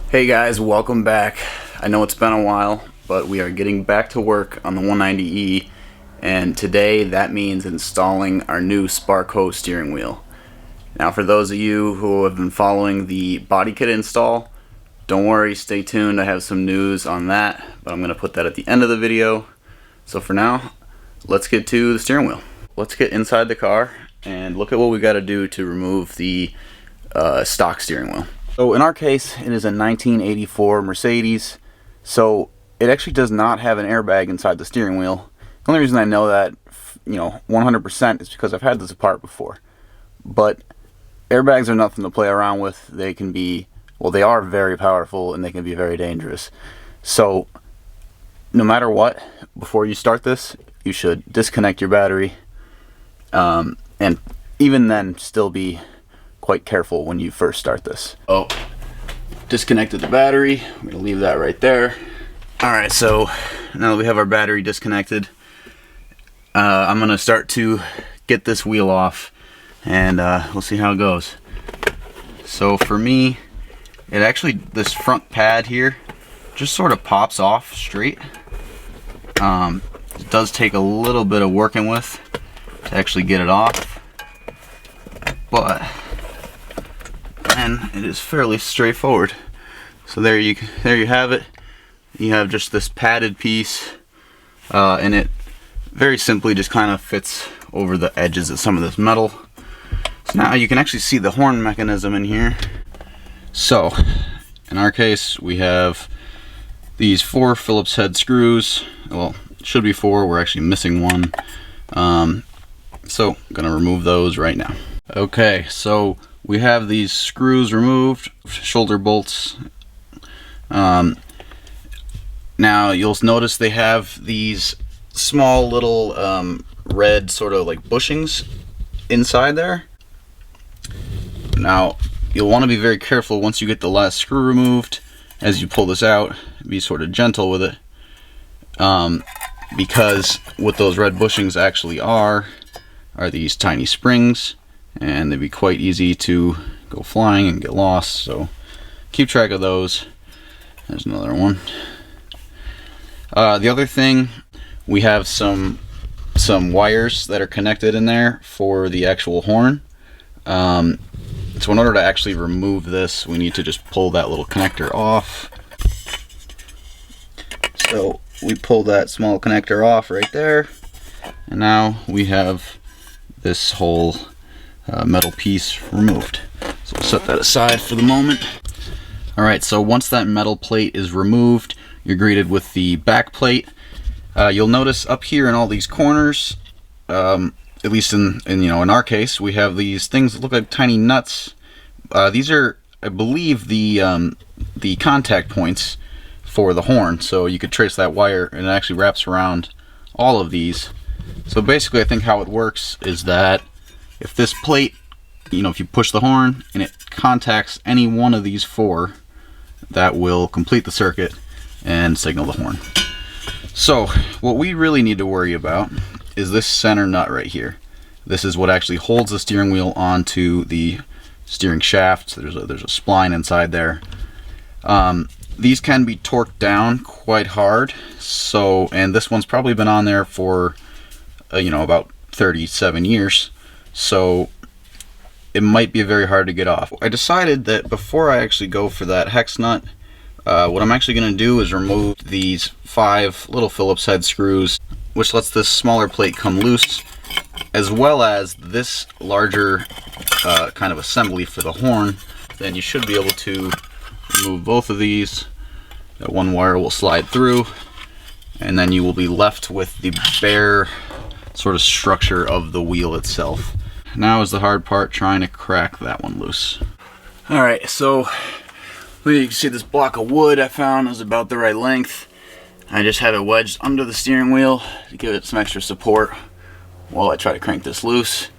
Hey guys, welcome back. I know it's been a while, but we are getting back to work on the 190E, and today that means installing our new Sparco steering wheel. Now for those of you who have been following the body kit install, don't worry, stay tuned, I have some news on that, but I'm going to put that at the end of the video. So for now, let's get to the steering wheel. Let's get inside the car and look at what we got to do to remove the stock steering wheel. So in our case, it is a 1984 Mercedes, so it actually does not have an airbag inside the steering wheel. The only reason I know that, 100% is because I've had this apart before. But airbags are nothing to play around with. They can be, well, they are very powerful and they can be very dangerous. So no matter what, before you start this, you should disconnect your battery, and even then still be quite careful when you first start this. Oh, disconnected the battery. I'm gonna leave that right there. Alright, so now that we have our battery disconnected, I'm gonna start to get this wheel off, and we'll see how it goes. So for me, it actually, this front pad here just sort of pops off straight. It does take a little bit of working with to actually get it off, but and it is fairly straightforward. So there you have it. You have just this padded piece, and it very simply just kind of fits over the edges of some of this metal. So now you can actually see the horn mechanism in here. So in our case, we have these 4 Phillips head screws. Well, it should be 4. We're actually missing one. So I'm gonna remove those right now. Okay, so we have these screws removed, shoulder bolts. Now you'll notice they have these small little red sort of like bushings inside there. Now you'll want to be very careful once you get the last screw removed. As you pull this out, be sort of gentle with it, because what those red bushings actually are these tiny springs, and they'd be quite easy to go flying and get lost, so keep track of those. There's another one. The other thing, we have some wires that are connected in there for the actual horn. So in order to actually remove this, we need to just pull that little connector off. So we pull that small connector off right there, and now we have this whole metal piece removed. So we'll set that aside for the moment. Alright, so once that metal plate is removed, you're greeted with the back plate. You'll notice up here in all these corners, at least in our case, we have these things that look like tiny nuts. These are, I believe, the contact points for the horn. So you could trace that wire, and it actually wraps around all of these. So basically, I think how it works is that if this plate, if you push the horn and it contacts any one of these 4, that will complete the circuit and signal the horn. So what we really need to worry about is this center nut right here. This is what actually holds the steering wheel onto the steering shaft. There's a spline inside there. These can be torqued down quite hard. So, and this one's probably been on there for about 37 years. So it might be very hard to get off. I decided that before I actually go for that hex nut, what I'm actually going to do is remove these 5 little Phillips head screws, which lets this smaller plate come loose, as well as this larger kind of assembly for the horn. Then you should be able to remove both of these. That one wire will slide through, and then you will be left with the bare sort of structure of the wheel itself. Now is the hard part, trying to crack that one loose. Alright, so you can see this block of wood I found is about the right length. I just have it wedged under the steering wheel to give it some extra support while I try to crank this loose.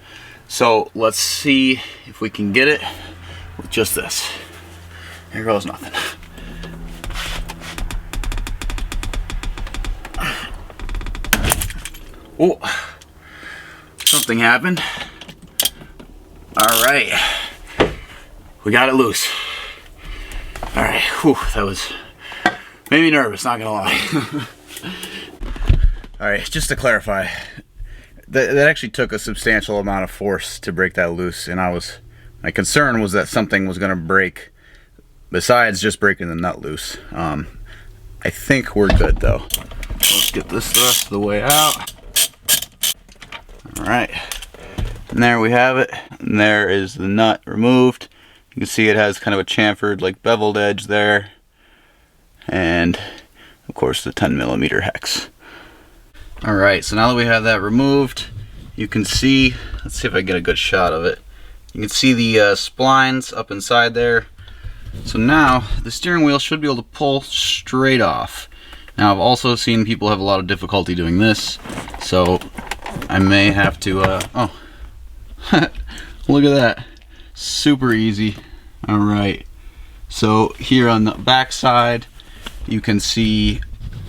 So let's see if we can get it with just this. Here goes nothing. Oh, something happened. All right, we got it loose. Alright, whew, that was made me nervous, not gonna lie. Alright, just to clarify, that actually took a substantial amount of force to break that loose, and my concern was that something was gonna break besides just breaking the nut loose. I think we're good though. Let's get this the rest of the way out. Alright, and there we have it, and there is the nut removed. You can see it has kind of a chamfered, like beveled edge there, and of course the 10mm hex. Alright, so now that we have that removed, you can see, let's see if I get a good shot of it. You can see the splines up inside there. So now the steering wheel should be able to pull straight off. Now I've also seen people have a lot of difficulty doing this, so I may have to, oh, look at that, super easy. Alright, so here on the back side you can see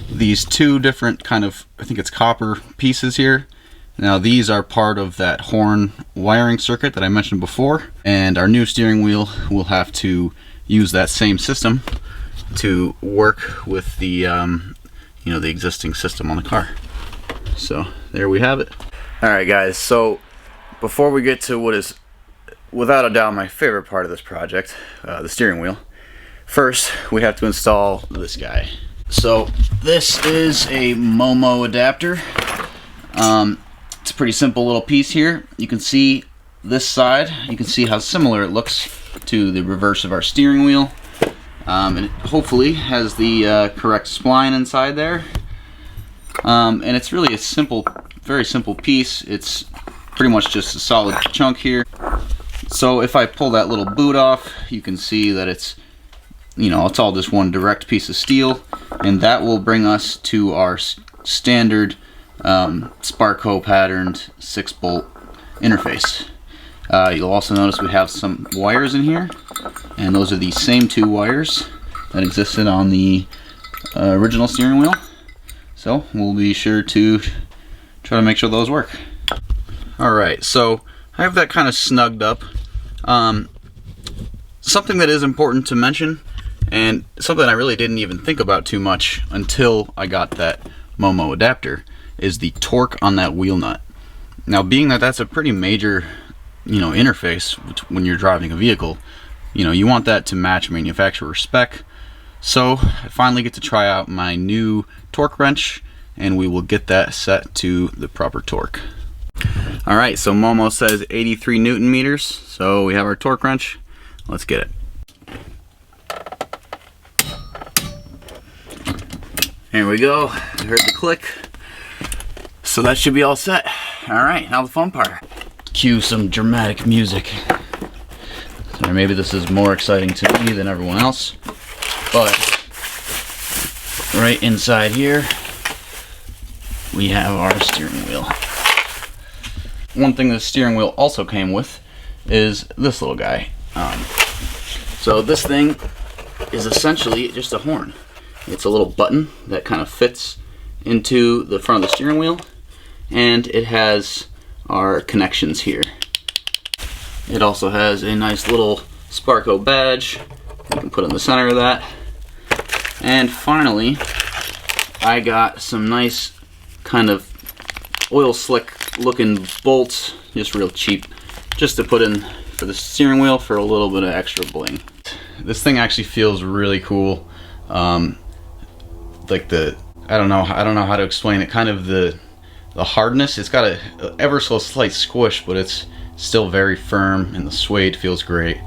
these two different kind of, I think it's copper pieces here. Now these are part of that horn wiring circuit that I mentioned before, and our new steering wheel will have to use that same system to work with the you know, the existing system on the car. So there we have it. Alright guys, so before we get to what is without a doubt my favorite part of this project, the steering wheel, first we have to install this guy. So this is a Momo adapter. It's a pretty simple little piece here. You can see this side, you can see how similar it looks to the reverse of our steering wheel. It hopefully has the correct spline inside there. And it's really a simple, very simple piece. It's pretty much just a solid chunk here. So if I pull that little boot off, you can see that it's, you know, it's all just one direct piece of steel, and that will bring us to our standard Sparco patterned 6-bolt interface. You'll also notice we have some wires in here, and those are the same two wires that existed on the original steering wheel. So we'll be sure to try to make sure those work. Alright, so I have that kind of snugged up. Something that is important to mention, and something I really didn't even think about too much until I got that Momo adapter, is the torque on that wheel nut. Now, being that that's a pretty major, you know, interface when you're driving a vehicle, you know, you want that to match manufacturer spec. So I finally get to try out my new torque wrench, and we will get that set to the proper torque. Alright, so Momo says 83 Newton meters, so we have our torque wrench. Let's get it. Here we go. I heard the click. So that should be all set. Alright, now the fun part. Cue some dramatic music. Or maybe this is more exciting to me than everyone else. But right inside here, we have our steering wheel. One thing the steering wheel also came with is this little guy. So this thing is essentially just a horn. It's a little button that kind of fits into the front of the steering wheel, and it has our connections here. It also has a nice little Sparco badge you can put in the center of that. And finally, I got some nice kind of oil slick looking bolts, just real cheap, just to put in for the steering wheel for a little bit of extra bling. This thing actually feels really cool. Like I don't know how to explain it. Kind of the hardness. It's got a ever so slight squish, but it's still very firm, and the suede feels great.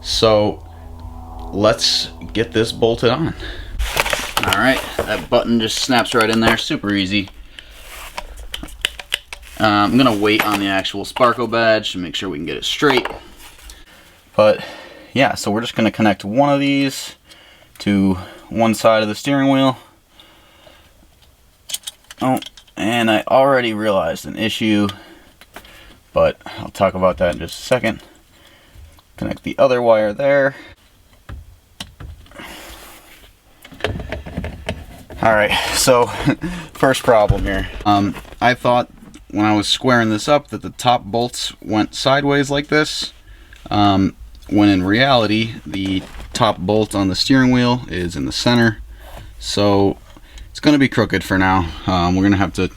So let's get this bolted on. All right, that button just snaps right in there, super easy. I'm gonna wait on the actual Sparco badge to make sure we can get it straight. But yeah, so we're just gonna connect one of these to one side of the steering wheel. Oh, and I already realized an issue, but I'll talk about that in just a second. Connect the other wire there. Alright, so first problem here. I thought when I was squaring this up that the top bolts went sideways like this, when in reality the top bolt on the steering wheel is in the center, so it's going to be crooked for now. We're going to have to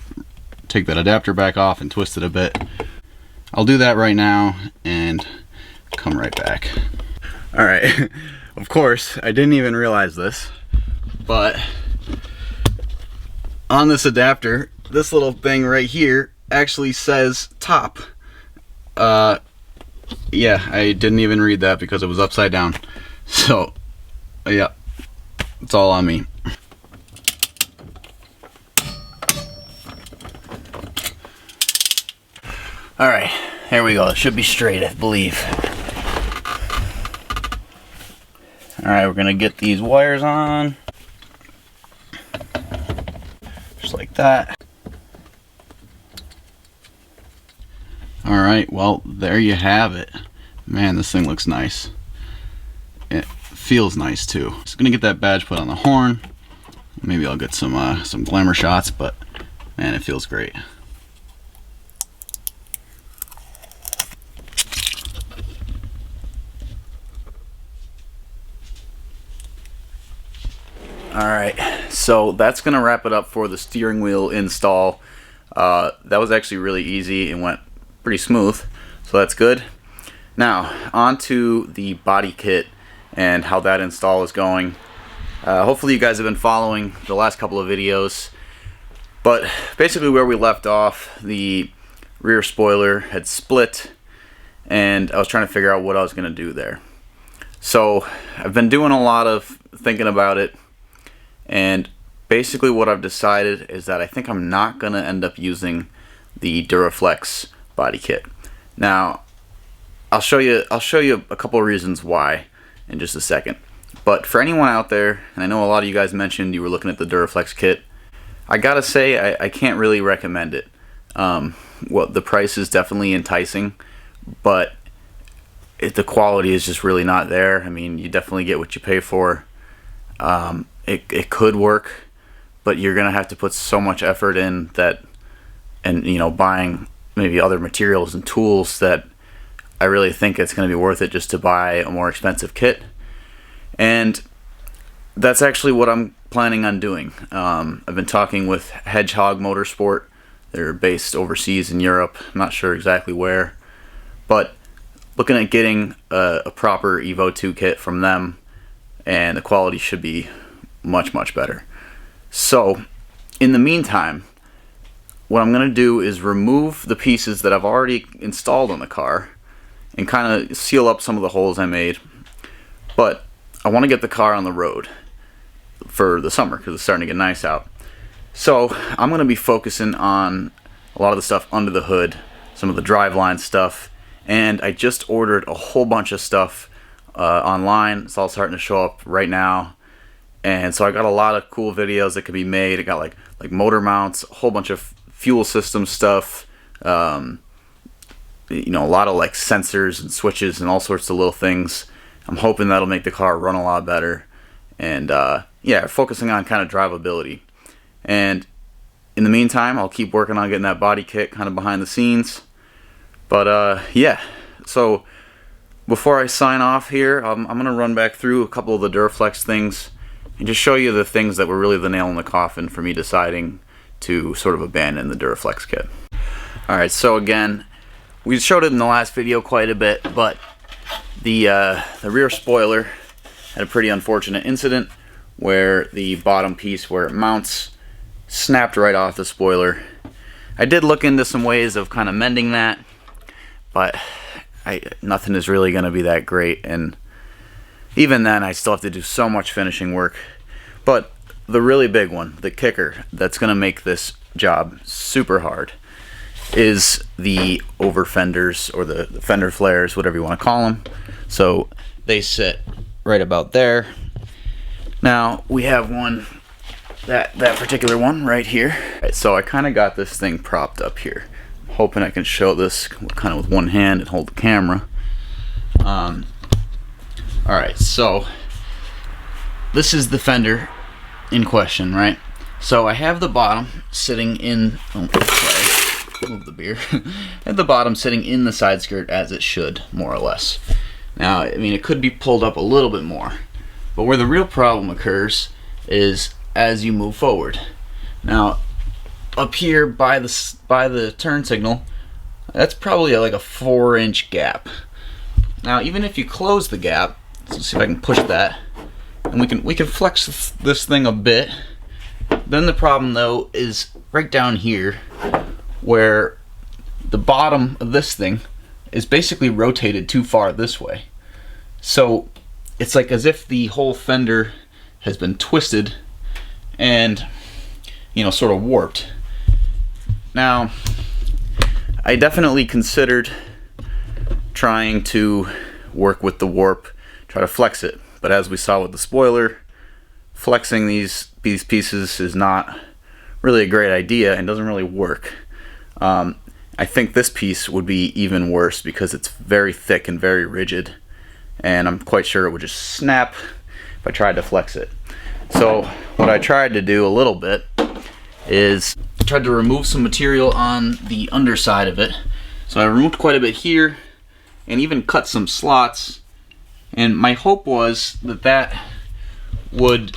take that adapter back off and twist it a bit. I'll do that right now and come right back. Alright, of course, I didn't even realize this, but on this adapter, this little thing right here actually says top. Yeah, I didn't even read that because it was upside down. So, yeah, it's all on me. Alright, here we go. It should be straight, I believe. Alright, we're gonna get these wires on. Just like that. Alright, well, there you have it. Man, this thing looks nice. It feels nice too. Just gonna get that badge put on the horn. Maybe I'll get some glamour shots, but man, it feels great. Alright, so that's gonna wrap it up for the steering wheel install. That was actually really easy and went pretty smooth, so that's good. Now, on to the body kit and how that install is going. Hopefully you guys have been following the last couple of videos, but basically where we left off, the rear spoiler had split and I was trying to figure out what I was going to do there. So I've been doing a lot of thinking about it, and basically what I've decided is that I think I'm not going to end up using the Duraflex body kit. Now, I'll show you a couple of reasons why in just a second. But for anyone out there, and I know a lot of you guys mentioned you were looking at the Duraflex kit, I gotta say I can't really recommend it. Well, the price is definitely enticing, but the quality is just really not there. I mean, you definitely get what you pay for. It could work, but you're gonna have to put so much effort in that, and you know, buying maybe other materials and tools, that I really think it's gonna be worth it just to buy a more expensive kit. And that's actually what I'm planning on doing. I've been talking with Hedgehog Motorsport. They're based overseas in Europe. I'm not sure exactly where, but looking at getting a proper Evo2 kit from them, and the quality should be much better. So in the meantime, what I'm going to do is remove the pieces that I've already installed on the car and kind of seal up some of the holes I made. But I want to get the car on the road for the summer because it's starting to get nice out. So I'm going to be focusing on a lot of the stuff under the hood, some of the driveline stuff, and I just ordered a whole bunch of stuff online. It's all starting to show up right now, and so I got a lot of cool videos that could be made. I got like motor mounts, a whole bunch of fuel system stuff, you know, a lot of like sensors and switches and all sorts of little things. I'm hoping that'll make the car run a lot better, and yeah, focusing on kind of drivability. And in the meantime, I'll keep working on getting that body kit kind of behind the scenes. But yeah, so before I sign off here, I'm going to run back through a couple of the Duraflex things and just show you the things that were really the nail in the coffin for me deciding to sort of abandon the Duraflex kit. Alright, so again, we showed it in the last video quite a bit, but the rear spoiler had a pretty unfortunate incident where the bottom piece where it mounts snapped right off the spoiler. I did look into some ways of kind of mending that, but nothing is really going to be that great, and even then I still have to do so much finishing work. But the really big one, the kicker that's going to make this job super hard, is the over fenders, or the fender flares, whatever you want to call them. So they sit right about there. Now we have one, that particular one right here. Right, so I kind of got this thing propped up here. I'm hoping I can show this kind of with one hand and hold the camera. Alright, so this is the fender in question, right? So I have the bottom sitting in, oh, sorry, move the beer. At the bottom sitting in the side skirt as it should, more or less. Now, I mean, it could be pulled up a little bit more, But where the real problem occurs is as you move forward. Now, up here by the turn signal, that's probably like a 4-inch gap. Now, even if you close the gap, let's see if I can push that, and we can flex this thing a bit. Then the problem though is right down here, where the bottom of this thing is basically rotated too far this way. So it's like as if the whole fender has been twisted and, you know, sort of warped. Now, I definitely considered trying to work with the warp, try to flex it, but as we saw with the spoiler, flexing these pieces is not really a great idea and doesn't really work. I think this piece would be even worse because it's very thick and very rigid, and I'm quite sure it would just snap if I tried to flex it. So what I tried to do a little bit is I tried to remove some material on the underside of it. So I removed quite a bit here and even cut some slots, and my hope was that would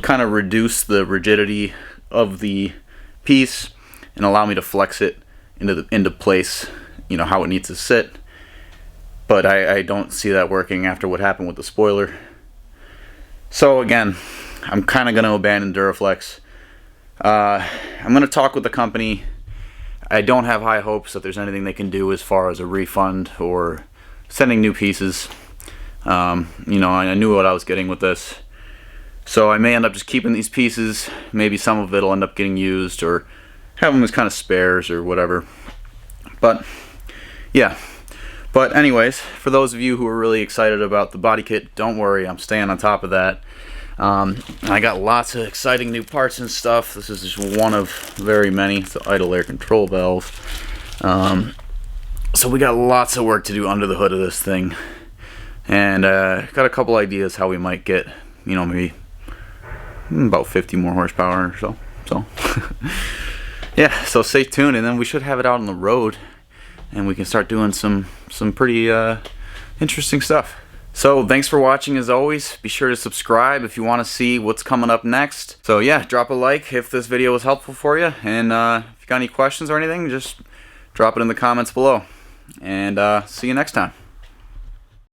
kind of reduce the rigidity of the piece and allow me to flex it into place, you know, how it needs to sit. But I don't see that working after what happened with the spoiler. So again, I'm kind of going to abandon Duraflex. I'm going to talk with the company. I don't have high hopes that there's anything they can do as far as a refund or sending new pieces. You know, I knew what I was getting with this. So I may end up just keeping these pieces. Maybe some of it will end up getting used, or have them as kind of spares or whatever. But yeah. But anyways, for those of you who are really excited about the body kit, don't worry, I'm staying on top of that. I got lots of exciting new parts and stuff. This is just one of very many. It's the idle air control valve. So we got lots of work to do under the hood of this thing. And got a couple ideas how we might get, you know, maybe about 50 more horsepower or so. Yeah, so stay tuned, and then we should have it out on the road, and we can start doing some pretty interesting stuff. So thanks for watching as always. Be sure to subscribe if you want to see what's coming up next. So yeah, drop a like if this video was helpful for you, and if you got any questions or anything, just drop it in the comments below. And see you next time.